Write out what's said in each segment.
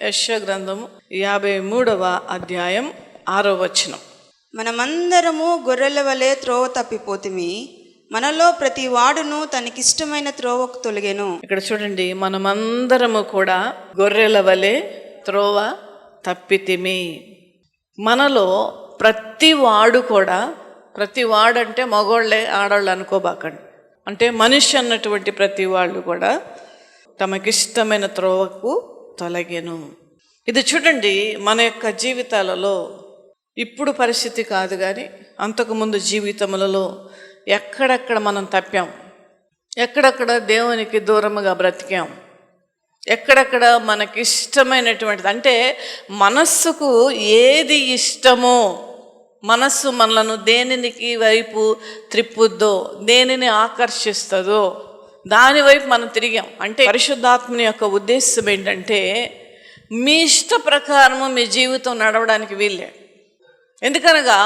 యెషయా గ్రంథము 53వ అధ్యాయం 6వ వచనం. మనమందరము గొర్రెల వలె త్రోవ తప్పిపోతిమి, మనలో ప్రతి వాడును తనకిష్టమైన త్రోవకు తొలగెను. ఇక్కడ చూడండి, మనమందరము కూడా గొర్రెల వలె త్రోవ తప్పితిమి. మనలో ప్రతి వాడు కూడా, ప్రతి వాడంటే మగోళ్ళే ఆడవాళ్ళు అనుకోబాకండి, అంటే మనిషి అన్నటువంటి ప్రతి వాళ్ళు కూడా తమకిష్టమైన త్రోవకు తొలగెను. ఇది చూడండి, మన యొక్క జీవితాలలో ఇప్పుడు పరిస్థితి కాదు కానీ అంతకుముందు జీవితములలో ఎక్కడెక్కడ మనం తప్పాం, ఎక్కడెక్కడ దేవునికి దూరముగా బ్రతికాం, ఎక్కడెక్కడ మనకి ఇష్టమైనటువంటిది, అంటే మనస్సుకు ఏది ఇష్టమో, మనస్సు మనలను దేనికి వైపు త్రిప్పుద్దో, దేనిని ఆకర్షిస్తుందో దాని వైపు మనం తిరిగాం. అంటే పరిశుద్ధాత్మని యొక్క ఉద్దేశం ఏంటంటే మీ ఇష్ట ప్రకారము మీ జీవితం నడవడానికి వీల్లే. ఎందుకనగా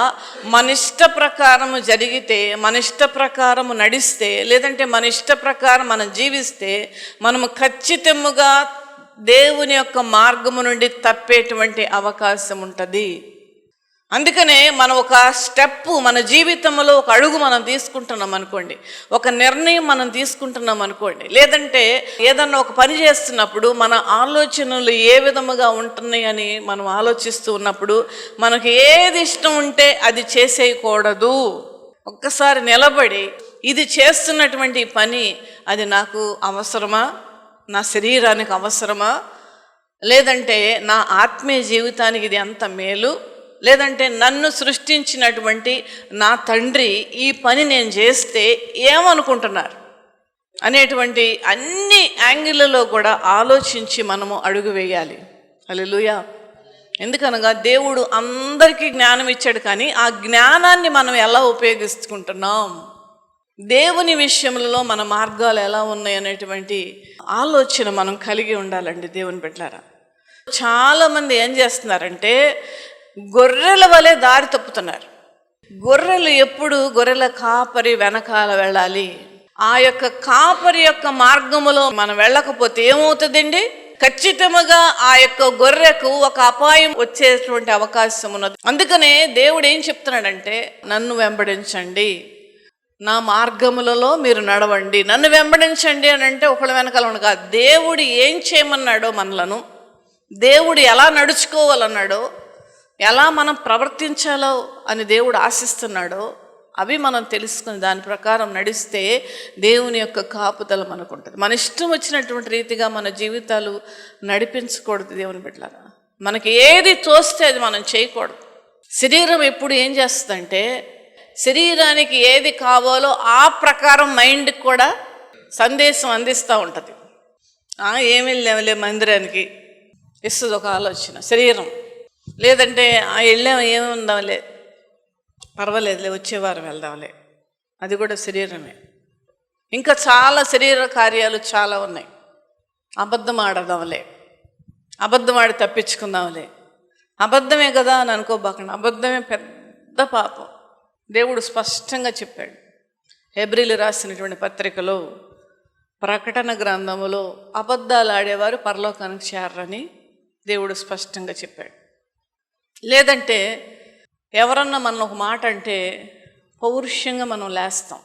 మన ఇష్ట ప్రకారము జరిగితే, మన ఇష్ట ప్రకారము నడిస్తే, లేదంటే మన ఇష్ట ప్రకారం మనం జీవిస్తే మనము ఖచ్చితంగా దేవుని యొక్క మార్గము నుండి తప్పేటువంటి అవకాశం ఉంటుంది. అందుకనే మనం ఒక స్టెప్ మన జీవితంలో ఒక అడుగు మనం తీసుకుంటున్నాం అనుకోండి, ఒక నిర్ణయం మనం తీసుకుంటున్నాం అనుకోండి, లేదంటే ఏదన్నా ఒక పని చేస్తున్నప్పుడు మన ఆలోచనలు ఏ విధముగా ఉంటున్నాయి అని మనం ఆలోచిస్తూ ఉన్నప్పుడు మనకి ఏది ఇష్టం ఉంటే అది చేసేయకూడదు. ఒక్కసారి నిలబడి ఇది చేస్తున్నటువంటి పని అది నాకు అవసరమా, నా శరీరానికి అవసరమా, లేదంటే నా ఆత్మీయ జీవితానికి ఇది ఎంత మేలు, లేదంటే నన్ను సృష్టించినటువంటి నా తండ్రి ఈ పని నేను చేస్తే ఏమనుకుంటున్నారు అనేటువంటి అన్ని యాంగిళ్ళలో కూడా ఆలోచించి మనము అడుగు వేయాలి. హల్లెలూయా. ఎందుకనగా దేవుడు అందరికీ జ్ఞానం ఇచ్చాడు, కానీ ఆ జ్ఞానాన్ని మనం ఎలా ఉపయోగించుకుంటున్నాం, దేవుని విషయంలో మన మార్గాలు ఎలా ఉన్నాయి అనేటువంటి ఆలోచన మనం కలిగి ఉండాలండి దేవుని బిడ్డలారా. చాలామంది ఏం చేస్తున్నారంటే గొర్రెల వలె దారి తప్పుతున్నారు. గొర్రెలు ఎప్పుడు గొర్రెల కాపరి వెనకాల వెళ్ళాలి. ఆ యొక్క కాపరి యొక్క మార్గములో మనం వెళ్ళకపోతే ఏమవుతుందండి, ఖచ్చితంగా ఆ యొక్క గొర్రెకు ఒక అపాయం వచ్చేటువంటి అవకాశం ఉన్నది. అందుకనే దేవుడు ఏం చెప్తున్నాడంటే, నన్ను వెంబడించండి, నా మార్గములలో మీరు నడవండి. నన్ను వెంబడించండి అని అంటే ఒకళ్ళ వెనకాల ఉండగా, దేవుడు ఏం చేయమన్నాడో మనలను, దేవుడు ఎలా నడుచుకోవాలన్నాడో, ఎలా మనం ప్రవర్తించాలో అని దేవుడు ఆశిస్తున్నాడో అవి మనం తెలుసుకుని దాని ప్రకారం నడిస్తే దేవుని యొక్క కాపుదల మనకు ఉంటుంది. మన ఇష్టం వచ్చినటువంటి రీతిగా మన జీవితాలు నడిపించకూడదు దేవుని బిడ్డలారా. మనకి ఏది తోస్తే అది మనం చేయకూడదు. శరీరం ఎప్పుడు ఏం చేస్తుందంటే, శరీరానికి ఏది కావాలో ఆ ప్రకారం మైండ్కి కూడా సందేశం అందిస్తూ ఉంటుంది. ఏమి వెళ్ళాంలే మందిరానికి ఇస్తుంది ఒక ఆలోచన శరీరం, లేదంటే వెళ్ళాం ఏముందాంలే, పర్వాలేదులే వచ్చేవారం వెళ్దాంలే, అది కూడా శరీరమే. ఇంకా చాలా శరీర కార్యాలు చాలా ఉన్నాయి. అబద్ధం ఆడదాంలే, అబద్ధం ఆడి తప్పించుకుందాంలే, అబద్ధమే కదా అని అనుకోబాకండి, అబద్ధమే పెద్ద పాపం. దేవుడు స్పష్టంగా చెప్పాడు హెబ్రీలు రాసినటువంటి పత్రికలో, ప్రకటన గ్రంథములో అబద్ధాలు ఆడేవారు పరలోకానికి చేరని దేవుడు స్పష్టంగా చెప్పాడు. లేదంటే ఎవరన్నా మనం ఒక మాట అంటే పౌరుషంగా మనం లేస్తాం.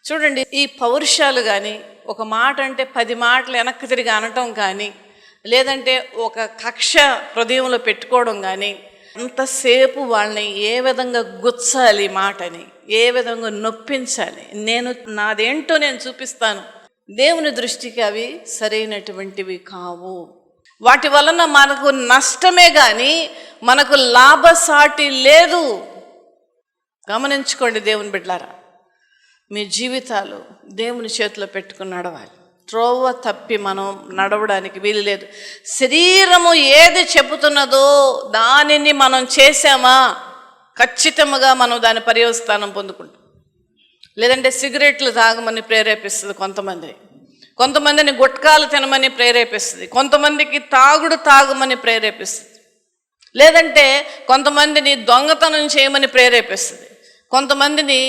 చూడండి, ఈ పౌరుషాలు కానీ, ఒక మాట అంటే 10 మాటలు వెనక్కి తిరిగి అనటం కానీ, లేదంటే ఒక కక్ష హృదయంలో పెట్టుకోవడం కానీ, అంతసేపు వాళ్ళని ఏ విధంగా గుచ్చాలి, మాటని ఏ విధంగా నొప్పించాలి, నేను నాదేంటో నేను చూపిస్తాను, దేవుని దృష్టికి అవి సరైనటువంటివి కావు. వాటి వలన మనకు నష్టమే కానీ మనకు లాభసాటి లేదు. గమనించుకోండి దేవుని బిడ్డలారా, మీ జీవితాలు దేవుని చేతిలో పెట్టుకుని నడవాలి. త్రోవ తప్పి మనం నడవడానికి వీలు లేదు. శరీరము ఏది చెబుతున్నదో దానిని మనం చేసామా ఖచ్చితంగా మనం దాని పర్యవస్థానం పొందుకుంటాం. లేదంటే సిగరెట్లు తాగమని ప్రేరేపిస్తుంది కొంతమందిని గుట్కాలు తినమని ప్రేరేపిస్తుంది, కొంతమందికి తాగమని ప్రేరేపిస్తుంది, లేదంటే కొంతమందిని దొంగతనం చేయమని ప్రేరేపిస్తుంది, కొంతమందిని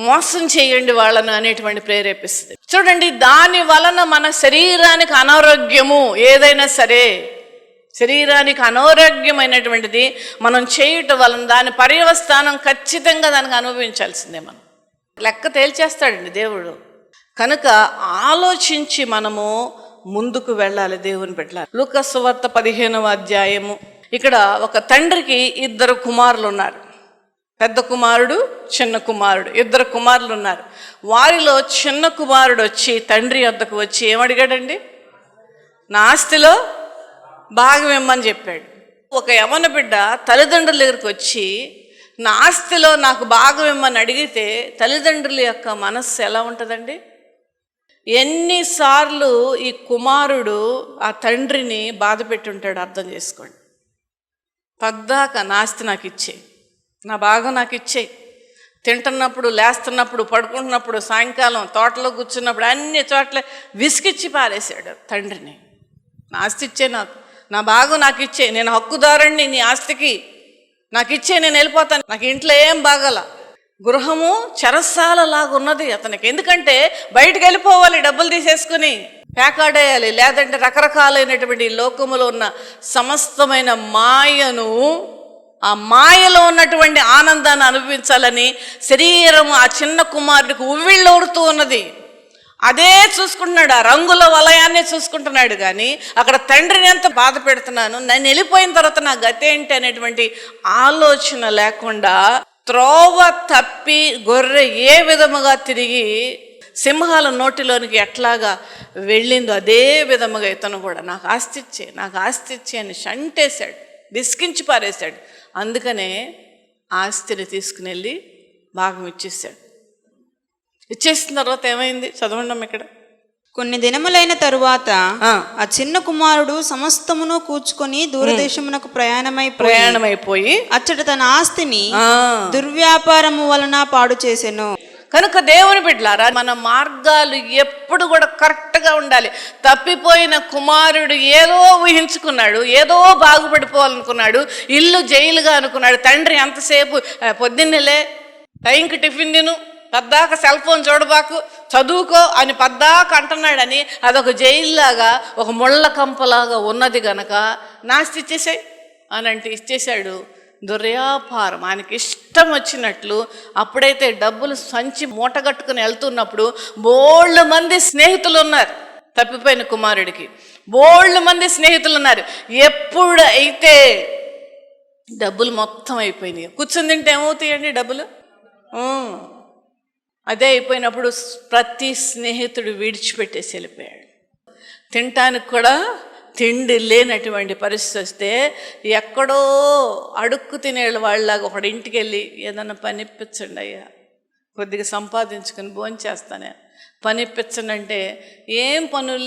మోసం చేయండి వాళ్ళను అనేటువంటి ప్రేరేపిస్తుంది. చూడండి, దాని వలన మన శరీరానికి అనారోగ్యము ఏదైనా సరే శరీరానికి అనారోగ్యమైనటువంటిది మనం చేయటం వలన దాని పర్యవస్థానం ఖచ్చితంగా దానికి అనుభవించాల్సిందే. మనం లెక్క తేల్చేస్తాడండి దేవుడు. కనుక ఆలోచించి మనము ముందుకు వెళ్ళాలి దేవుని బిడ్డలారా. లూకా సువార్త 15వ అధ్యాయము. ఇక్కడ ఒక తండ్రికి 2 కుమారులు ఉన్నారు. పెద్ద కుమారుడు, చిన్న కుమారుడు, 2 కుమారులు ఉన్నారు. వారిలో చిన్న కుమారుడు వచ్చి తండ్రి వద్దకు వచ్చి ఏమడిగాడండి? నా ఆస్తిలో భాగం ఇమ్మని చెప్పాడు. ఒక యవన బిడ్డ తల్లిదండ్రుల దగ్గరికి వచ్చి నా ఆస్తిలో నాకు భాగం ఇమ్మని అడిగితే తల్లిదండ్రుల యొక్క మనస్సు ఎలా ఉంటుందండి? ఎన్నిసార్లు ఈ కుమారుడు ఆ తండ్రిని బాధ పెట్టి ఉంటాడు అర్థం చేసుకోండి. పద్దాక నా ఆస్తి నాకు ఇచ్చేయి, నా భాగం నాకు ఇచ్చేయి, తింటున్నప్పుడు, లేస్తున్నప్పుడు, పడుకుంటున్నప్పుడు, సాయంకాలం తోటలో కూర్చున్నప్పుడు అన్ని చోట్ల విసిగిచ్చి పారేశాడు తండ్రిని. నా ఆస్తి ఇచ్చే, నాకు నా భాగం నాకు ఇచ్చే, నేను హక్కుదారుణ్ణి నీ ఆస్తికి, నాకు ఇచ్చే, నేను వెళ్ళిపోతాను. నాకు ఇంట్లో ఏం బాగల, గృహము చెరసాలలాగా ఉన్నది అతనికి. ఎందుకంటే బయటకు వెళ్ళిపోవాలి, డబ్బులు తీసేసుకుని పేకాడేయాలి, లేదంటే రకరకాలైనటువంటి లోకములో ఉన్న సమస్తమైన మాయను, ఆ మాయలో ఉన్నటువంటి ఆనందాన్ని అనుభవించాలని శరీరము ఆ చిన్న కుమారుడికి ఉవ్విళ్ళూరుతూ ఉన్నది. అదే చూసుకుంటున్నాడు, ఆ రంగుల వలయాన్ని చూసుకుంటున్నాడు. కానీ అక్కడ తండ్రిని ఎంత బాధ పెడుతున్నాను, నేను వెళ్ళిపోయిన తర్వాత నా గతి ఏంటి అనేటువంటి ఆలోచన లేకుండా త్రోవ తప్పి గొర్రె ఏ విధముగా తిరిగి సింహాల నోటిలోనికి ఎట్లాగా వెళ్ళిందో అదే విధముగా ఇతను కూడా నాకు ఆస్తి ఇచ్చే, నాకు ఆస్తి ఇచ్చే అని షంటేశాడు, విసికించి పారేశాడు. అందుకనే ఆస్తిని తీసుకుని వెళ్ళి భాగం ఇచ్చేసాడు. ఇచ్చేసిన తర్వాత ఏమైంది చదవండి ఇక్కడ. కొన్ని దినములైన తరువాత ఆ చిన్న కుమారుడు సమస్తమును కూర్చుకొని దూరదేశమునకు ప్రయాణమైపోయి అచ్చట తన ఆస్తిని దుర్వ్యాపారము వలన పాడు చేసెను. కనుక దేవుని బిడ్డలారా, మన మార్గాలు ఎప్పుడు కూడా కరెక్ట్గా ఉండాలి. తప్పిపోయిన కుమారుడు ఏదో ఊహించుకున్నాడు, ఏదో బాగుపడిపోవాలనుకున్నాడు, ఇల్లు జైలుగా అనుకున్నాడు. తండ్రి ఎంతసేపు పొద్దున్నేలే, టైంకి టిఫిన్ తిను, పద్దాక సెల్ ఫోన్ చూడబాకు, చదువుకో అని పద్దాక అంటున్నాడని అదొక జైల్లాగా, ఒక ముళ్ళ కంపలాగా ఉన్నది గనక నాస్తి ఇచ్చేసాయి అని అంటే ఇచ్చేశాడు. దుర్వ్యాపారం, ఆయనకి ఇష్టం వచ్చినట్లు. అప్పుడైతే డబ్బులు సంచి మూటగట్టుకుని వెళ్తున్నప్పుడు బోళ్ళు మంది స్నేహితులు ఉన్నారు. తప్పిపోయిన కుమారుడికి బోళ్ళు మంది స్నేహితులు ఉన్నారు. ఎప్పుడైతే డబ్బులు మొత్తం అయిపోయినాయి, కూర్చుని తింటే ఏమవుతాయండి డబ్బులు? అదే అయిపోయినప్పుడు ప్రతి స్నేహితుడు విడిచిపెట్టేసి వెళ్ళిపోయాడు. తినటానికి కూడా తిండి లేనటువంటి పరిస్థితి వస్తే ఎక్కడో అడుక్కు తినే వాళ్ళలాగా ఒకటి ఇంటికి వెళ్ళి ఏదన్నా పని ఇప్పించండి అయ్యా, కొద్దిగా సంపాదించుకొని భోంచేస్తానే, పని ఇప్పించండి అంటే ఏం పనులు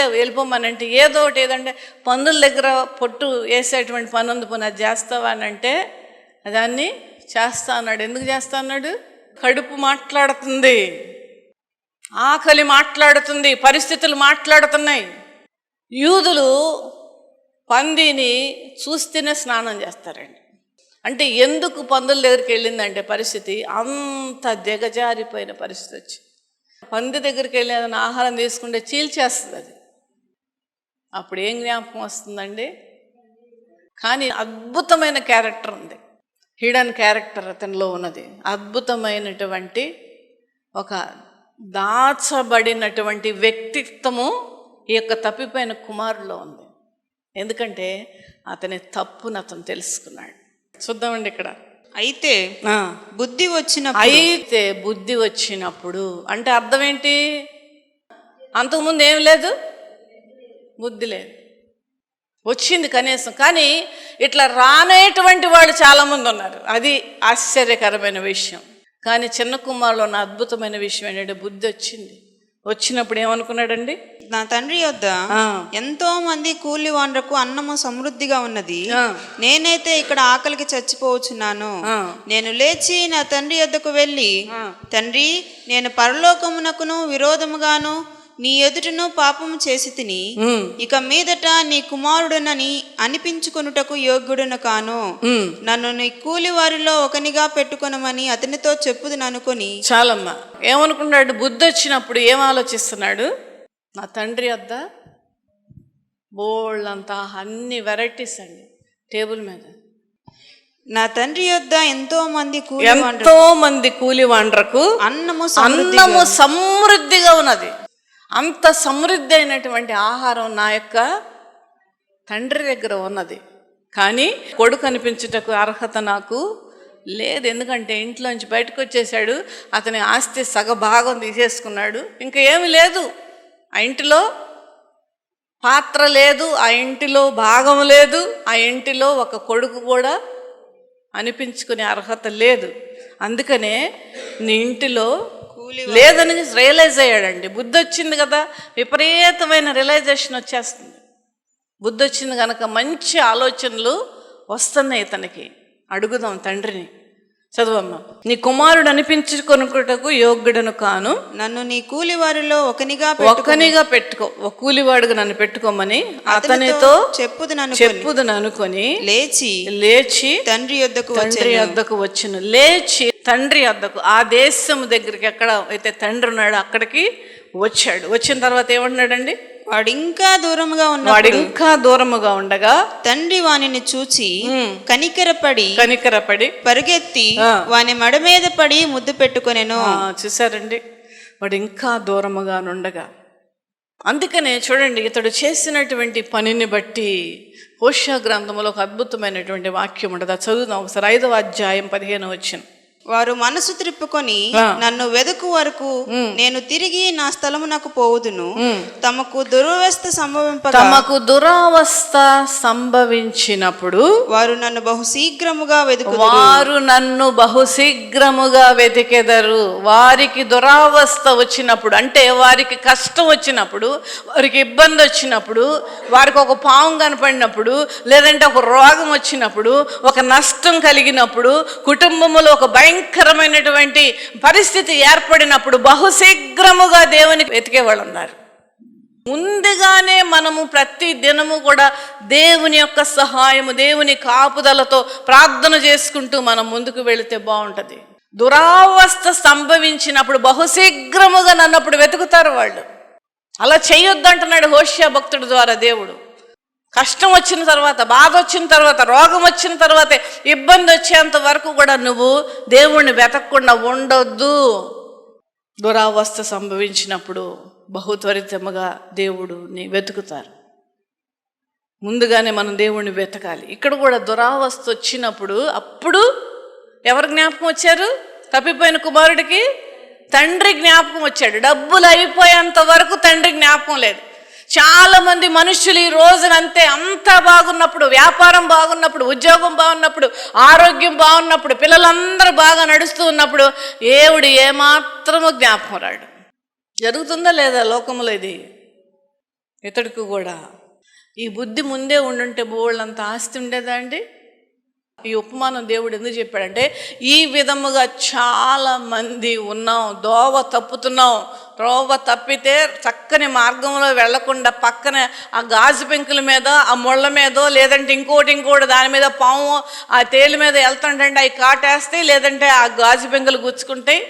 లేవు వెళ్ళిపోమనంటే ఏదో ఒకటి, ఏదంటే పన్నుల దగ్గర పొట్టు వేసేటువంటి పని ఉంది, పోనీ అది చేస్తావా అని అంటే దాన్ని చేస్తా అన్నాడు. ఎందుకు చేస్తా అన్నాడు? కడుపు మాట్లాడుతుంది, ఆకలి మాట్లాడుతుంది, పరిస్థితులు మాట్లాడుతున్నాయి. యూదులు పందిని చూస్తేనే స్నానం చేస్తారండి. అంటే ఎందుకు పందుల దగ్గరికి వెళ్ళిందంటే పరిస్థితి అంత దిగజారిపోయిన పరిస్థితి వచ్చి, పంది దగ్గరికి వెళ్ళి ఏదైనా ఆహారం తీసుకుంటే చీల్చేస్తుంది అది. అప్పుడు ఏం జ్ఞాపకం వస్తుందండి? కానీ అద్భుతమైన క్యారెక్టర్ ఉంది, హిడెన్ క్యారెక్టర్ అతనిలో ఉన్నది. అద్భుతమైనటువంటి ఒక దాచబడినటువంటి వ్యక్తిత్వము ఈ యొక్క తప్పిపోయిన కుమారులో ఉంది. ఎందుకంటే అతని తప్పును అతను తెలుసుకున్నాడు. చూద్దామండి ఇక్కడ. అయితే బుద్ధి వచ్చినప్పుడు అంటే అర్థం ఏంటి? అంతకుముందు ఏం లేదు, బుద్ధి లేదు, వచ్చింది కనీసం. కానీ ఇట్లా రానేటువంటి వాళ్ళు చాలామంది ఉన్నారు. అది ఆశ్చర్యకరమైన విషయం. కానీ చిన్న కుమారులో ఉన్న అద్భుతమైన విషయం ఏంటంటే బుద్ధి వచ్చింది. వచ్చినప్పుడు ఏమనుకున్నాడండి? నా తండ్రి యొద్ద ఎంతో మంది కూలి వాండ్రకు అన్నము సమృద్ధిగా ఉన్నది, నేనైతే ఇక్కడ ఆకలికి చచ్చిపోవచ్చున్నాను. నేను లేచి నా తండ్రి యొద్దకు వెళ్ళి, తండ్రి, నేను పరలోకమునకును విరోధముగాను నీ ఎదుటను పాపము చేసి తిని ఇక మీదట నీ కుమారుడనని అనిపించుకొనుటకు యోగ్యుడను కాను. నన్ను నీ కూలి వారిలో ఒకనిగా పెట్టుకొనమని అతనితో చెప్పుదును అనుకొని. చాలమ్మా, ఏమనుకున్నాడు? బుద్ధి వచ్చినప్పుడు ఏం ఆలోచిస్తున్నాడు? నా తండ్రి వద్ద బోళ్ళంతా అన్ని వెరైటీస్ అండి టేబుల్ మీద. నా తండ్రి యొద్ద ఎంతో మంది కూలి వాండ్రకు అన్నము సమృద్ధిగా ఉన్నది. అంత సమృద్ధి అయినటువంటి ఆహారం నా యొక్క తండ్రి దగ్గర ఉన్నది. కానీ కొడుకు అనిపించుటకు అర్హత నాకు లేదు. ఎందుకంటే ఇంట్లోంచి బయటకు వచ్చేసాడు, అతని ఆస్తి సగభాగం తీసేసుకున్నాడు, ఇంకా ఏమి లేదు. ఆ ఇంటిలో పాత్ర లేదు, ఆ ఇంటిలో భాగం లేదు, ఆ ఇంటిలో ఒక కొడుకు కూడా అనిపించుకునే అర్హత లేదు. అందుకనే నీ ఇంటిలో లేదని రియలైజ్ అయ్యాడండి. బుద్ధి వచ్చింది కదా, విపరీతమైన రియలైజేషన్ వచ్చేస్తుంది. బుద్ధి వచ్చింది కనుక మంచి ఆలోచనలు వస్తున్నాయి ఇతనికి. అడుగుదాం తండ్రిని. చదువమ్మా. నీ కుమారుడు అనిపించుకొనుటకు యోగ్యుడను కాను, నన్ను నీ కూలి వారిలో ఒకనిగా పెట్టుకో, ఒక కూలివాడుగా నన్ను పెట్టుకోమని అతనితో చెప్పుదును అనుకొని లేచి తండ్రి యొద్దకు వచ్చును. లేచి తండ్రి యొద్దకు, ఆ దేశం దగ్గరికి ఎక్కడ అయితే తండ్రి ఉన్నాడో అక్కడికి వచ్చాడు. వచ్చిన తర్వాత ఏమంటున్నాడండి? వాడు ఇంకా దూరముగా ఉండగా తండ్రి వానిని చూచి కనికరపడి పరిగెత్తి వాని మెడ మీద పడి ముద్దు పెట్టుకొనెను. చూసారండి, వాడు ఇంకా దూరముగా ఉండగా. అందుకనే చూడండి, ఇతడు చేసినటువంటి పనిని బట్టి హోషేయ గ్రంథంలో ఒక అద్భుతమైనటువంటి వాక్యం ఉండదు. చదువుదాం ఒకసారి. 5వ అధ్యాయం 15వ వచనం. వారు మనసు త్రిప్పుకొని నన్ను వెదుకు వరకు నేను తిరిగి నా స్థలమునకు పోవుదును. తమకు దురవస్థ సంభవించినప్పుడు వారు నన్ను బహుశీఘ్రముగా వెతికెదరు. వారికి దురావస్థ వచ్చినప్పుడు, అంటే వారికి కష్టం వచ్చినప్పుడు, వారికి ఇబ్బంది వచ్చినప్పుడు, వారికి ఒక పాము కనపడినప్పుడు, లేదంటే ఒక రోగం వచ్చినప్పుడు, ఒక నష్టం కలిగినప్పుడు, కుటుంబంలో ఒక భయంకరమైనటువంటి పరిస్థితి ఏర్పడినప్పుడు బహుశీఘ్రముగా దేవునికి వెతికే వాళ్ళు ఉన్నారు. ముందుగానే మనము ప్రతి దినము కూడా దేవుని యొక్క సహాయము, దేవుని కాపుదలతో ప్రార్థన చేసుకుంటూ మనం ముందుకు వెళితే బాగుంటుంది. దురావస్థ సంభవించినప్పుడు బహుశీఘ్రముగా నన్నప్పుడు వెతుకుతారు వాళ్ళు. అలా చేయొద్దంటున్నాడు హోషేయ భక్తుడి ద్వారా దేవుడు. కష్టం వచ్చిన తర్వాత, బాధ వచ్చిన తర్వాత, రోగం వచ్చిన తర్వాత, ఇబ్బంది వచ్చేంత వరకు కూడా నువ్వు దేవుణ్ణి వెతకకుండా ఉండొద్దు. దురావస్థ సంభవించినప్పుడు బహుత్వరితముగా దేవుడిని వెతుకుతారు. ముందుగానే మనం దేవుణ్ణి వెతకాలి. ఇక్కడ కూడా దురావస్థ వచ్చినప్పుడు అప్పుడు ఎవరు జ్ఞాపకం వచ్చారు? తప్పిపోయిన కుమారుడికి తండ్రి జ్ఞాపకం వచ్చాడు. డబ్బులు అయిపోయేంత వరకు తండ్రి జ్ఞాపకం లేదు. చాలా మంది మనుషులు ఈ రోజునంతే, అంతా బాగున్నప్పుడు, వ్యాపారం బాగున్నప్పుడు, ఉద్యోగం బాగున్నప్పుడు, ఆరోగ్యం బాగున్నప్పుడు, పిల్లలందరూ బాగా నడుస్తూ ఉన్నప్పుడు దేవుడు ఏమాత్రము జ్ఞాపకం రాడు. జరుగుతుందా లేదా లోకంలో ఇది? ఇతడికి కూడా ఈ బుద్ధి ముందే ఉండుంటే బోళ్ళంత ఆస్తి ఉండేదా అండి? ఈ ఉపమానం దేవుడు ఎందుకు చెప్పాడంటే, ఈ విధముగా చాలా మంది ఉన్నాం, దోవ తప్పుతున్నాం. త్రోవ తప్పితే చక్కని మార్గంలో వెళ్లకుండా పక్కన ఆ గాజు పెంకుల మీద, ఆ ముళ్ళ మీదో, లేదంటే ఇంకోటి దాని మీద పాము ఆ తేలి మీద వెళ్తుంటే అవి కాటేస్తాయి, లేదంటే ఆ గాజు పెంకులు గుచ్చుకుంటాయి.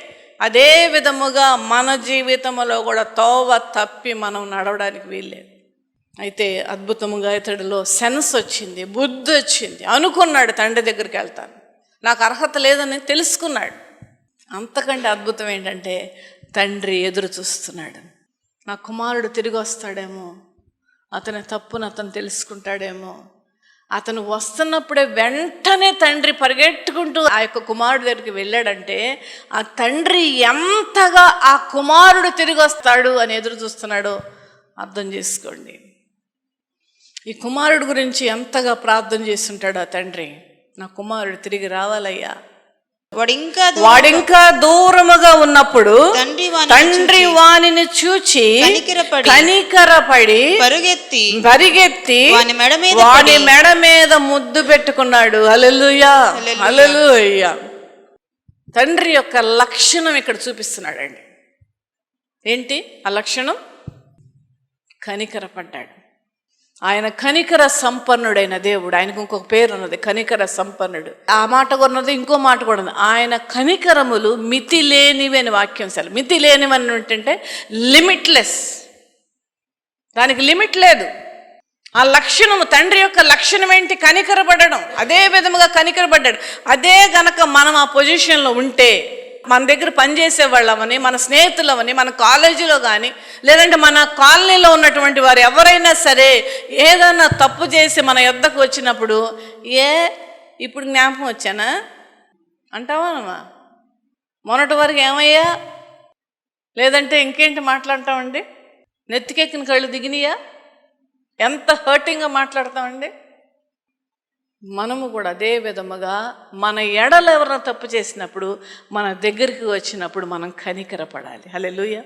అదే విధముగా మన జీవితంలో కూడా తోవ తప్పి మనం నడవడానికి వీల్లేదు. అయితే అద్భుతముగా ఇతడిలో సెన్స్ వచ్చింది, బుద్ధి వచ్చింది. అనుకున్నాడు తండ్రి దగ్గరికి వెళ్తాను, నాకు అర్హత లేదని తెలుసుకున్నాడు. అంతకంటే అద్భుతం ఏంటంటే తండ్రి ఎదురు చూస్తున్నాడు. నా కుమారుడు తిరిగి వస్తాడేమో, అతని తప్పును అతను తెలుసుకుంటాడేమో. అతను వస్తున్నప్పుడే వెంటనే తండ్రి పరిగెట్టుకుంటూ ఆ యొక్క కుమారుడు దగ్గరికి వెళ్ళాడంటే ఆ తండ్రి ఎంతగా ఆ కుమారుడు తిరిగి వస్తాడు అని ఎదురు చూస్తున్నాడో అర్థం చేసుకోండి. ఈ కుమారుడు గురించి ఎంతగా ప్రార్థన చేస్తుంటాడు ఆ తండ్రి. నా కుమారుడు తిరిగి రావాలయ్యా. వాడింకా దూరముగా ఉన్నప్పుడు తండ్రి వానిని చూచి కనికరపడి పరిగెత్తి వాని మెడ మీద ముద్దు పెట్టుకున్నాడు. హల్లెలూయా, హల్లెలూయా. తండ్రి యొక్క లక్షణం ఇక్కడ చూపిస్తున్నాడండి. ఏంటి ఆ లక్షణం? కనికరపడ్డాడు. ఆయన కనికర సంపన్నుడైన దేవుడు. ఆయనకు ఇంకొక పేరు ఉన్నది, కనికర సంపన్నుడు. ఆ మాట కూడా ఉన్నది, ఇంకో మాట కూడా ఉంది. ఆయన కనికరములు మితి లేనివి అని వాక్యం. అసలు మితి లేనివి అని ఏంటంటే లిమిట్లెస్, దానికి లిమిట్ లేదు. ఆ లక్షణము, తండ్రి యొక్క లక్షణం ఏంటి? కనికరపడడం. అదే విధముగా కనికరపడ్డాడు. అదే గనక మనం ఆ పొజిషన్లో ఉంటే, మన దగ్గర పనిచేసే వాళ్ళమని, మన స్నేహితులమని, మన కాలేజీలో కానీ, లేదంటే మన కాలనీలో ఉన్నటువంటి వారు ఎవరైనా సరే ఏదైనా తప్పు చేసి మన యొద్దకు వచ్చినప్పుడు, ఇప్పుడు జ్ఞాపకం వచ్చానా అంటావానమ్మా? మొన్నటి వరకు ఏమయ్యా, లేదంటే ఇంకేంటి మాట్లాడతామండి? నెత్తికెక్కిన కళ్ళు దిగినాయా? ఎంత హర్టింగ్గా మాట్లాడతామండి. మనము కూడా అదే విధముగా మన ఎడలు ఎవరైనా తప్పు చేసినప్పుడు, మన దగ్గరికి వచ్చినప్పుడు మనం కనికరపడాలి. హల్లెలూయా,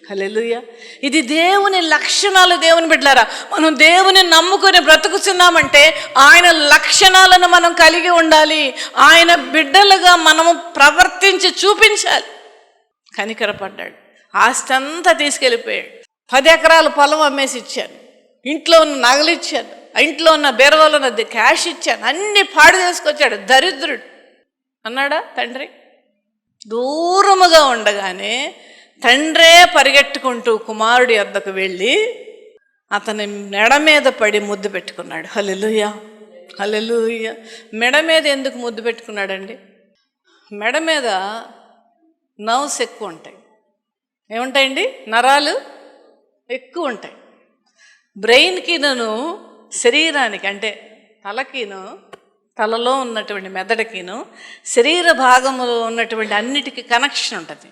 హల్లెలూయా. ఇది దేవుని లక్షణాలు. దేవుని బిడ్డలారా, మనం దేవుని నమ్ముకొని బ్రతుకుతున్నామంటే ఆయన లక్షణాలను మనం కలిగి ఉండాలి. ఆయన బిడ్డలుగా మనము ప్రవర్తించి చూపించాలి. కనికరపడ్డాడు. ఆస్తి అంతా తీసుకెళ్ళిపోయాడు. 10 ఎకరాల పొలం అమ్మేసి ఇచ్చాను, ఇంట్లో ఉన్న నగలు ఇచ్చాను, ఇంట్లో ఉన్న బీరువాలో ఉన్న క్యాష్ ఇచ్చాను, అన్ని పాడు చేసుకొచ్చాడు, దరిద్రుడు అన్నాడా తండ్రి? దూరముగా ఉండగానే తండ్రే పరిగెట్టుకుంటూ కుమారుడి వద్దకు వెళ్ళి అతని మెడ మీద పడి ముద్దు పెట్టుకున్నాడు. హల్లెలూయా, హల్లెలూయా. మెడ మీద ఎందుకు ముద్దు పెట్టుకున్నాడండి? మెడ మీద నర్వ్స్ ఎక్కువ ఉంటాయి. ఏముంటాయండి? నరాలు ఎక్కువ ఉంటాయి. బ్రెయిన్కిను, శరీరానికి అంటే తలకిను, తలలో ఉన్నటువంటి మెదడుకిను, శరీర భాగంలో ఉన్నటువంటి అన్నిటికీ కనెక్షన్ ఉంటుంది.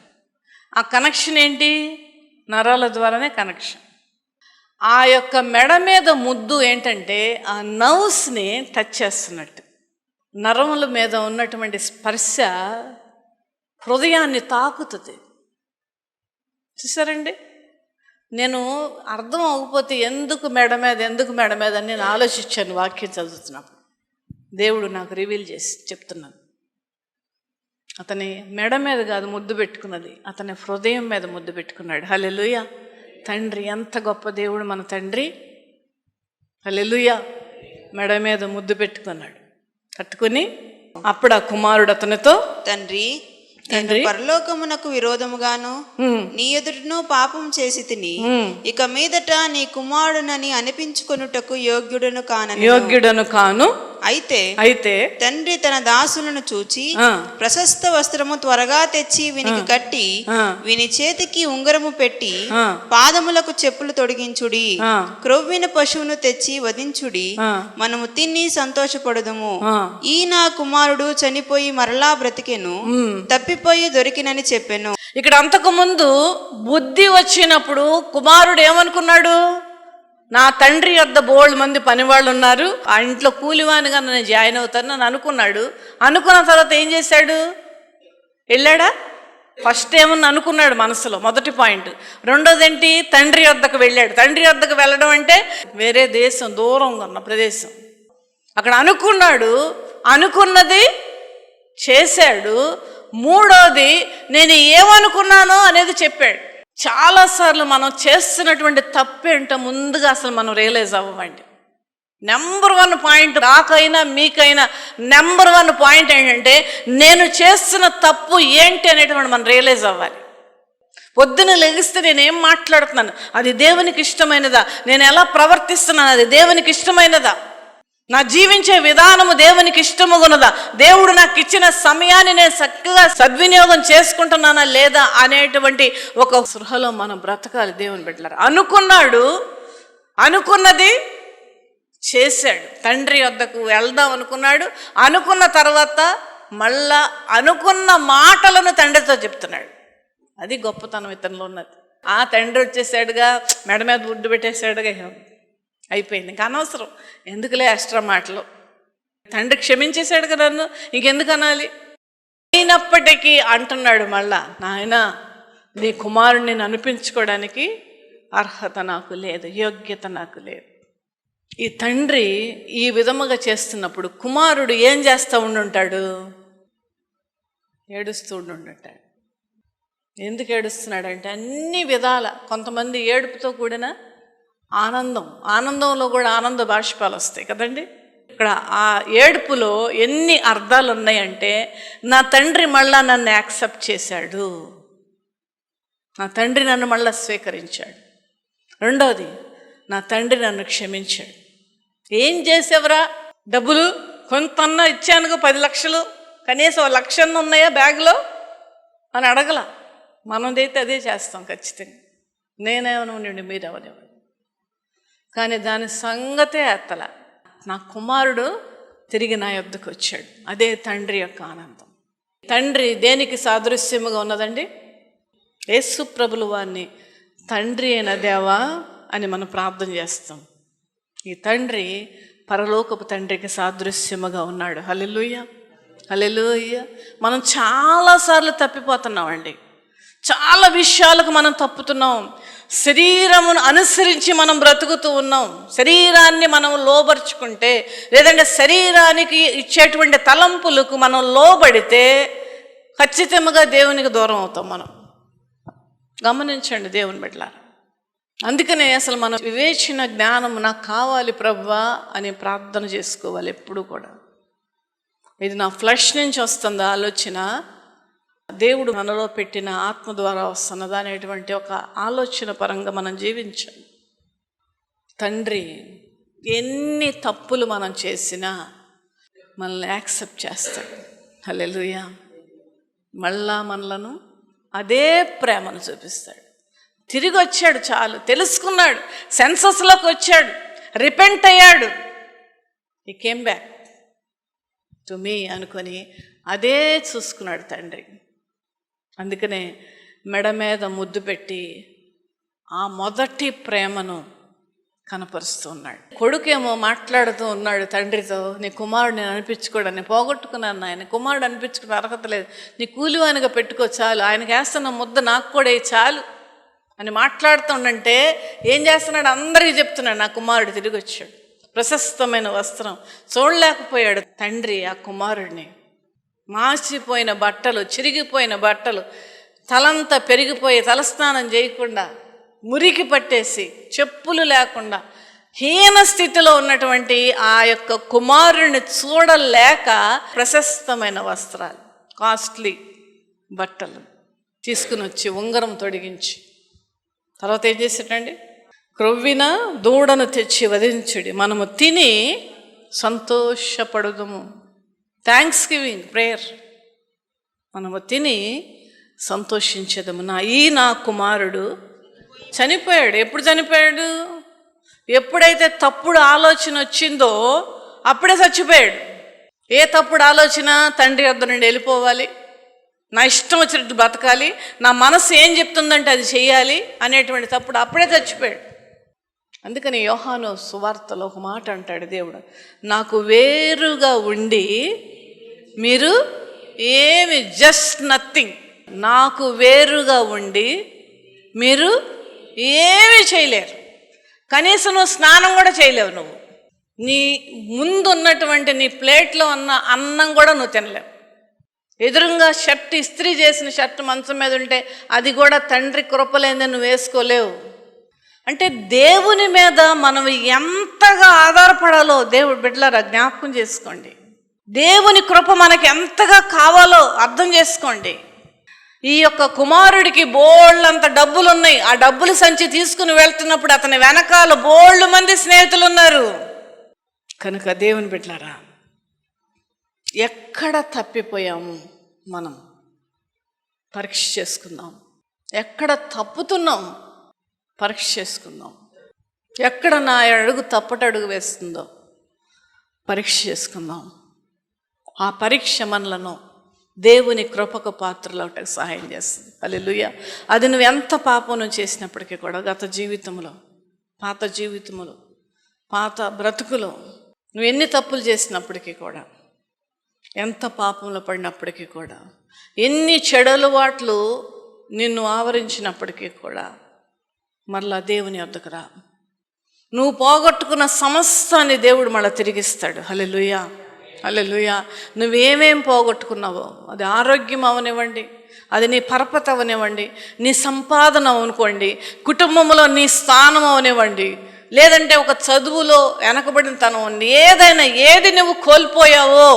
ఆ కనెక్షన్ ఏంటి? నరాల ద్వారానే కనెక్షన్. ఆ యొక్క మెడ మీద ముద్దు ఏంటంటే ఆ నర్వ్స్ని టచ్ చేస్తున్నట్టు. నరముల మీద ఉన్నటువంటి స్పర్శ హృదయాన్ని తాకుతుంది. చూసారండి? నేను అర్థం అవ్వకపోతే ఎందుకు మెడ మీద అని నేను ఆలోచించాను వాక్యం చదువుతున్నప్పుడు. దేవుడు నాకు రివీల్ చేసి చెప్తున్నాను. అతని మెడ మీద కాదు ముద్దు పెట్టుకున్నది, అతని హృదయం మీద ముద్దు పెట్టుకున్నాడు. హల్లెలూయా. తండ్రి ఎంత గొప్ప దేవుడు మన తండ్రి. హల్లెలూయా. మెడ మీద ముద్దు పెట్టుకున్నాడు. కట్టుకుని అప్పుడు ఆ కుమారుడు అతనితో, తండ్రి, నేను పరలోకమునకు విరోధముగాను నీ ఎదుటను పాపం చేసి తిని ఇక మీదట నీ కుమారుడనని అనిపించుకొనుటకు యోగ్యుడను కాను. అయితే తండ్రి తన దాసులను చూచి ప్రశస్త వస్త్రము త్వరగా తెచ్చి వీనికి కట్టి వీని చేతికి ఉంగరము పెట్టి పాదములకు చెప్పులు తొడిగించుడి, క్రొవ్విన పశువును తెచ్చి వధించుడి, మనము తిని సంతోషపడుదుము. ఈ నా కుమారుడు చనిపోయి మరలా బ్రతికెను, తప్పిపోయి దొరికినని చెప్పాను. ఇక్కడ అంతకు ముందు బుద్ధి వచ్చినప్పుడు కుమారుడు ఏమనుకున్నాడు? నా తండ్రి వద్ద బోల్డ్ మంది పనివాళ్ళు ఉన్నారు, ఆ ఇంట్లో కూలివానిగా నేను జాయిన్ అవుతాను అని అనుకున్నాడు. అనుకున్న తర్వాత ఏం చేశాడు? వెళ్ళాడా? ఫస్ట్ ఏమన్నా అనుకున్నాడు మనసులో, మొదటి పాయింట్. రెండోది ఏంటి? తండ్రి వద్దకు వెళ్ళాడు. తండ్రి వద్దకు వెళ్ళడం అంటే వేరే దేశం, దూరంగా ఉన్న ప్రదేశం. అక్కడ అనుకున్నాడు, అనుకున్నది చేశాడు. మూడోది నేను ఏమనుకున్నానో అనేది చెప్పాడు. చాలాసార్లు మనం చేస్తున్నటువంటి తప్పేంటో ముందుగా అసలు మనం రియలైజ్ అవ్వండి. నెంబర్ 1 పాయింట్, నాకైనా మీకైనా నెంబర్ 1 పాయింట్ ఏంటంటే నేను చేస్తున్న తప్పు ఏంటి అనేటువంటి మనం రియలైజ్ అవ్వాలి. పొద్దున లెగిస్తే నేనేం మాట్లాడుతున్నాను, అది దేవునికి ఇష్టమైనదా? నేను ఎలా ప్రవర్తిస్తున్నాను, అది దేవునికి ఇష్టమైనదా? నా జీవించే విధానము దేవునికి ఇష్టముగున్నదా? దేవుడు నాకు ఇచ్చిన సమయాన్ని నేను చక్కగా సద్వినియోగం చేసుకుంటున్నానా లేదా అనేటువంటి ఒక సృహలో మనం బ్రతకాలి. దేవుని బిడ్డలారా, అనుకున్నాడు, అనుకున్నది చేశాడు. తండ్రి వద్దకు వెళ్దాం అనుకున్నాడు. అనుకున్న తర్వాత మళ్ళా అనుకున్న మాటలను తండ్రితో చెప్తున్నాడు. అది గొప్పతనం ఇతనిలో ఉన్నది. ఆ తండ్రి వచ్చేసాడుగా, మెడ మీద ముద్దు పెట్టేశాడుగా, అయిపోయింది, ఇంకా అనవసరం, ఎందుకులే ఎక్స్ట్రా మాటలు. తండ్రి క్షమించేశాడు కదా నన్ను, ఇంకెందుకు అనాలి? అయినప్పటికీ అంటున్నాడు మళ్ళా, నాయనా నీ కుమారుడిని అనిపించుకోవడానికి అర్హత నాకు లేదు, యోగ్యత నాకు లేదు. ఈ తండ్రి ఈ విధముగా చేస్తున్నప్పుడు కుమారుడు ఏం చేస్తూ ఉండుంటాడు? ఏడుస్తూ ఉండుంటాడు. ఎందుకు ఏడుస్తున్నాడంటే అన్ని విధాల, కొంతమంది ఏడుపుతో కూడిన ఆనందంలో కూడా ఆనంద బాష్పాలు వస్తాయి కదండి. ఇక్కడ ఆ ఏడుపులో ఎన్ని అర్థాలు ఉన్నాయంటే, నా తండ్రి మళ్ళా నన్ను యాక్సెప్ట్ చేశాడు, నా తండ్రి నన్ను మళ్ళా స్వీకరించాడు. రెండవది, నా తండ్రి నన్ను క్షమించాడు. ఏం చేసావురా, డబ్బులు కొంతన్నా ఇచ్చానుగా 10 లక్షలు, కనీసం 1 లక్ష ఉన్నాయా బ్యాగ్లో అని అడగల. మనదైతే అదే చేస్తాం ఖచ్చితంగా. నేనేమనివ్వండి, మీరెవనివ్వండి. కానీ దాని సంగతే ఎత్తల. నా కుమారుడు తిరిగి నా యొద్దకు వచ్చాడు. అదే తండ్రి యొక్క ఆనందం. తండ్రి దేనికి సాదృశ్యముగా ఉన్నదండి? యేసు ప్రభుల వారిని తండ్రి అయిన దేవా అని మనం ప్రార్థన చేస్తాం. ఈ తండ్రి పరలోకపు తండ్రికి సాదృశ్యముగా ఉన్నాడు. హల్లెలూయా, హల్లెలూయా. మనం చాలాసార్లు తప్పిపోతున్నామండి. చాలా విషయాలకు మనం తప్పుతున్నాం. శరీరమును అనుసరించి మనం బ్రతుకుతూ ఉన్నాం. శరీరాన్ని మనం లోబరుచుకుంటే, లేదంటే శరీరానికి ఇచ్చేటువంటి తలంపులకు మనం లోబడితే ఖచ్చితంగా దేవునికి దూరం అవుతాం మనం. గమనించండి దేవుని బిడ్డలారా. అందుకనే అసలు మనం వివేచన జ్ఞానం నాకు కావాలి ప్రభువా అని ప్రార్థన చేసుకోవాలి ఎప్పుడు కూడా. ఇది నా ఫ్లష్ నుంచి వస్తుందా ఆలోచన, దేవుడు మనలో పెట్టిన ఆత్మ ద్వారా వస్తున్నదా అనేటువంటి ఒక ఆలోచన పరంగా మనం జీవించాలి. తండ్రి ఎన్ని తప్పులు మనం చేసినా మనల్ని యాక్సెప్ట్ చేస్తాడు. హల్లెలూయా. మళ్ళా మనలను అదే ప్రేమను చూపిస్తాడు. తిరిగి వచ్చాడు, చాలు తెలుసుకున్నాడు, సెన్సస్లోకి వచ్చాడు, రిపెంట్ అయ్యాడు, ఈ కేమ్ బ్యాక్ టు మీ అనుకొని అదే చూసుకున్నాడు తండ్రి. అందుకనే మెడ మీద ముద్దు పెట్టి ఆ మొదటి ప్రేమను కనపరుస్తూ ఉన్నాడు. కొడుకేమో మాట్లాడుతూ ఉన్నాడు తండ్రితో, నీ కుమారుడు నేను అనిపించుకోవడం, నేను పోగొట్టుకున్నాను ఆయన, కుమారుడు అనిపించుకున్న అర్హత లేదు, నీ కూలివానిగా పెట్టుకో చాలు, ఆయనకి వేస్తున్న ముద్ద నాకు కూడా చాలు అని మాట్లాడుతుండంటే ఏం చేస్తున్నాడు? అందరికీ చెప్తున్నాడు, నా కుమారుడు తిరిగి వచ్చాడు. ప్రశస్తమైన వస్త్రం చూడలేకపోయాడు తండ్రి ఆ కుమారుడిని. మాసిపోయిన బట్టలు, చిరిగిపోయిన బట్టలు, తలంతా పెరిగిపోయి తలస్నానం చేయకుండా మురికి పట్టేసి చెప్పులు లేకుండా హీన స్థితిలో ఉన్నటువంటి ఆ యొక్క కుమారుడిని చూడలేక ప్రశస్తమైన వస్త్రాలు, కాస్ట్లీ బట్టలు తీసుకుని వచ్చి ఉంగరం తొడిగించి, తర్వాత ఏం చేసేటండి? క్రొవ్విన దూడను తెచ్చి వధించుడి, మనము తిని సంతోషపడుదుము. Thanks giving prayer. మనము తిని సంతోషించదము. నా కుమారుడు చనిపోయాడు. ఎప్పుడు చనిపోయాడు? ఎప్పుడైతే తప్పుడు ఆలోచన వచ్చిందో అప్పుడే చచ్చిపోయాడు. ఏ తప్పుడు ఆలోచన? తండ్రి వద్ద నుండి వెళ్ళిపోవాలి, నా ఇష్టం వచ్చినట్టు బతకాలి, నా మనసు ఏం చెప్తుందంటే అది చెయ్యాలి అనేటువంటి తప్పుడు, అప్పుడే చచ్చిపోయాడు. అందుకని యోహాను సువార్తలో ఒక మాట అంటాడు దేవుడు, నాకు వేరుగా ఉండి మీరు ఏమి, జస్ట్ నథింగ్, నాకు వేరుగా ఉండి మీరు ఏమీ చేయలేరు. కనీసం నువ్వు స్నానం కూడా చేయలేవు. నువ్వు నీ ముందు ఉన్నటువంటి నీ ప్లేట్లో ఉన్న అన్నం కూడా నువ్వు తినలేవు. ఎదురుగా షర్ట్, ఇస్త్రీ చేసిన షర్ట్ మంచం మీద ఉంటే అది కూడా తండ్రి కృపలేందే నువ్వు వేసుకోలేవు. అంటే దేవుని మీద మనం ఎంతగా ఆధారపడాలో దేవుడు బిడ్డలారా జ్ఞాపకం చేసుకోండి. దేవుని కృప మనకి ఎంతగా కావాలో అర్థం చేసుకోండి. ఈ యొక్క కుమారుడికి బోళ్ళంత డబ్బులు ఉన్నాయి. ఆ డబ్బులు సంచి తీసుకుని వెళ్తున్నప్పుడు అతని వెనకాల బోళ్ళు మంది స్నేహితులు ఉన్నారు. కనుక దేవుని బిడ్డలారా, ఎక్కడ తప్పిపోయాము మనం పరీక్ష చేసుకుందాం. ఎక్కడ తప్పుతున్నాం పరీక్ష చేసుకుందాం. ఎక్కడ నా అడుగు తప్పటడుగు వేస్తుందో పరీక్ష చేసుకుందాం. ఆ పరీక్ష మనలను దేవుని కృపకు పాత్రలవటకు సహాయం చేస్తుంది. హల్లెలూయా. అది నువ్వు ఎంత పాపం నువ్వు చేసినప్పటికీ కూడా, గత జీవితంలో, పాత జీవితంలో, పాత బ్రతుకులో నువ్వు ఎన్ని తప్పులు చేసినప్పటికీ కూడా, ఎంత పాపంలో పడినప్పటికీ కూడా, ఎన్ని చెడలవాట్లు నిన్ను ఆవరించినప్పటికీ కూడా మరలా దేవుని వద్దకు రా. నువ్వు పోగొట్టుకున్న సమస్తాన్ని దేవుడు మళ్ళీ తిరిగిస్తాడు. హల్లెలూయా, హల్లెలూయా. నువ్వేమేం పోగొట్టుకున్నావో, అది ఆరోగ్యం అవనివ్వండి, అది నీ పరపతి అవనివ్వండి, నీ సంపాదన అనుకోండి, కుటుంబంలో నీ స్థానం అవనివ్వండి, లేదంటే ఒక చదువులో వెనకబడిన తనం, ఏదైనా ఏది నువ్వు కోల్పోయావో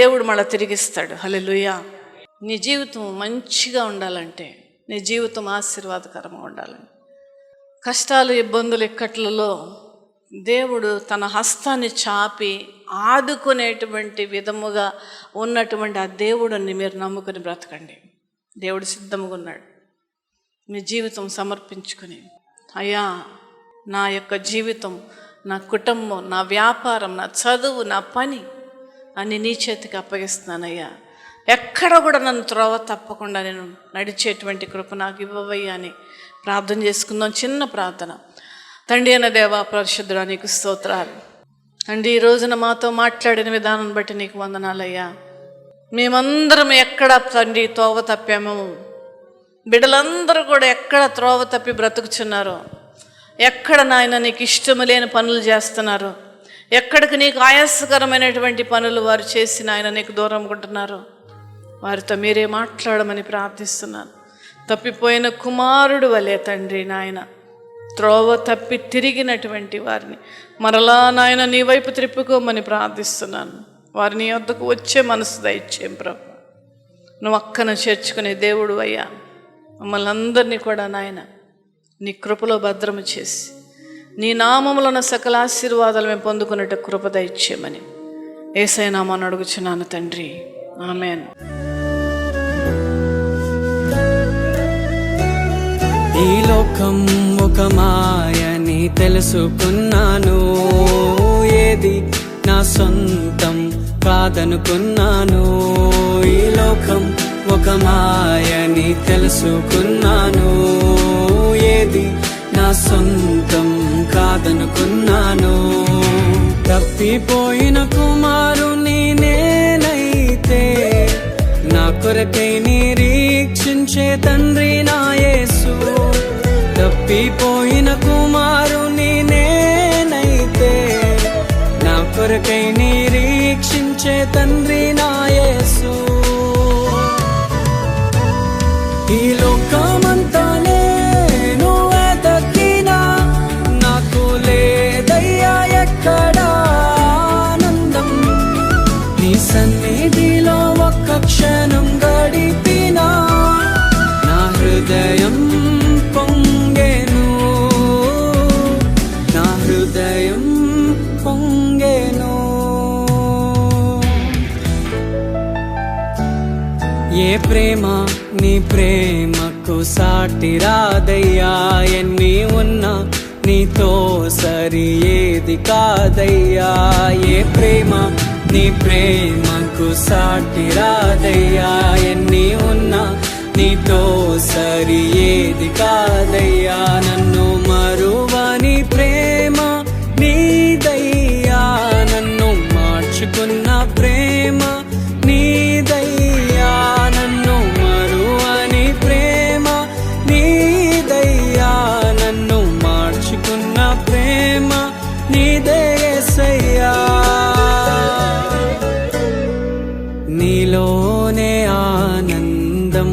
దేవుడు మళ్ళీ తిరిగిస్తాడు. హల్లెలూయా. నీ జీవితం మంచిగా ఉండాలంటే, నీ జీవితం ఆశీర్వాదకరంగా ఉండాలంటే, కష్టాలు, ఇబ్బందులు, ఇక్కట్లలో దేవుడు తన హస్తాన్ని చాపి ఆదుకునేటువంటి విధముగా ఉన్నటువంటి ఆ దేవుడిని మీరు నమ్ముకుని బ్రతకండి. దేవుడు సిద్ధంగా ఉన్నాడు. మీ జీవితం సమర్పించుకొని, అయ్యా నా యొక్క జీవితం, నా కుటుంబం, నా వ్యాపారం, నా చదువు, నా పని అన్ని నీ చేతికి అప్పగిస్తున్నానయ్యా. ఎక్కడ కూడా నన్ను త్రోవ తప్పకుండా నేను నడిచేటువంటి కృప నాకు ఇవ్వవయ్యా అని ప్రార్థన చేసుకుందాం. చిన్న ప్రార్థన. తండ్రి అయిన దేవా, పరిశుద్ధుడా, నీకు స్తోత్రాలు. తండ్రి, ఈ రోజున మాతో మాట్లాడిన విధానం బట్టి నీకు వందనాలయ్యా. మేమందరం ఎక్కడ తండ్రి త్రోవ తప్పాము, బిడ్డలందరూ కూడా ఎక్కడ త్రోవ తప్పి బ్రతుకుచున్నారో, ఎక్కడ నాయన నీకు ఇష్టము లేని పనులు చేస్తున్నారు, ఎక్కడికి నీకు ఆయాసకరమైనటువంటి పనులు వారు చేసి నాయన నీకు దూరం ఉంటున్నారో వారితో మీరే మాట్లాడమని ప్రార్థిస్తున్నాను. తప్పిపోయిన కుమారుడు వలే తండ్రి నాయన త్రోవ తప్పి తిరిగినటువంటి వారిని మరలా నాయన నీ వైపు త్రిప్పుకోమని ప్రార్థిస్తున్నాను. వారిని వద్దకు వచ్చే మనసు దయచేయం ప్రభు. నువ్వు అక్కన చేర్చుకునే దేవుడు అయ్యా. మమ్మల్ని అందరినీ కూడా నాయన నీ కృపలో భద్రము చేసి నీ నామములో ఉన్న సకల ఆశీర్వాదాలు మేము పొందుకున్నట్టు కృప దయచేయమని యేసయ్య నామమున అడుగుచున్నాను తండ్రి, ఆమేన్. ఈ లోకం ఒక మాయని తెలుసుకున్నాను, ఏది నా సొంతం కాదనుకున్నాను. ఈ లోకం ఒక మాయని తెలుసుకున్నాను, ఏది నా సొంతం కాదనుకున్నాను. తప్పిపోయిన కుమారుని నేనైతే నా కొరకై నిరీక్షించే తండ్రి నా యేసు. తప్పిపోయిన కుమారుని నేనైతే నా కొరకై నిరీక్షించే తండ్రి నా యేసు. ఈ లోకమంతా నేను వెతకినా నాకు లేదయ్యా ఎక్కడా ఆనందం. నీ సన్నిధిలో ఒక్క క్షణం గడిపినా నా హృదయం పొంగెను, నా హృదయం పొంగెను. ఏ ప్రేమ నీ ప్రేమకు సాటి రాదయ్యా. ఎన్ని ఉన్నా నీతో సరి ఏది కాదయ్యా. ఏ ప్రేమ నీ ప్రేమకు సాటి రాదయ్యా. ఎన్ని ఉన్నా నీతో సరి ఏది కాదయ్యా. నన్ను మరువని ప్రేమ నీదయ్యా. నన్ను మార్చుకున్న ప్రేమ నీదయ్యా. నన్ను మరువని ప్రేమ నీదయ్యా. నన్ను మార్చుకున్న ప్రేమ నీదే యేసయ్యా. నీలోనే ఆనందం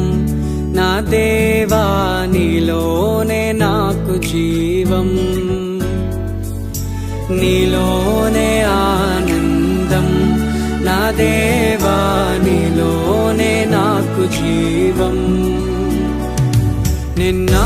నా దేవా, నీలోనే నాకు జీవం. నీలోనే ఆనందం నా దేవా, నీలోనే నాకు జీవం. నిన్నా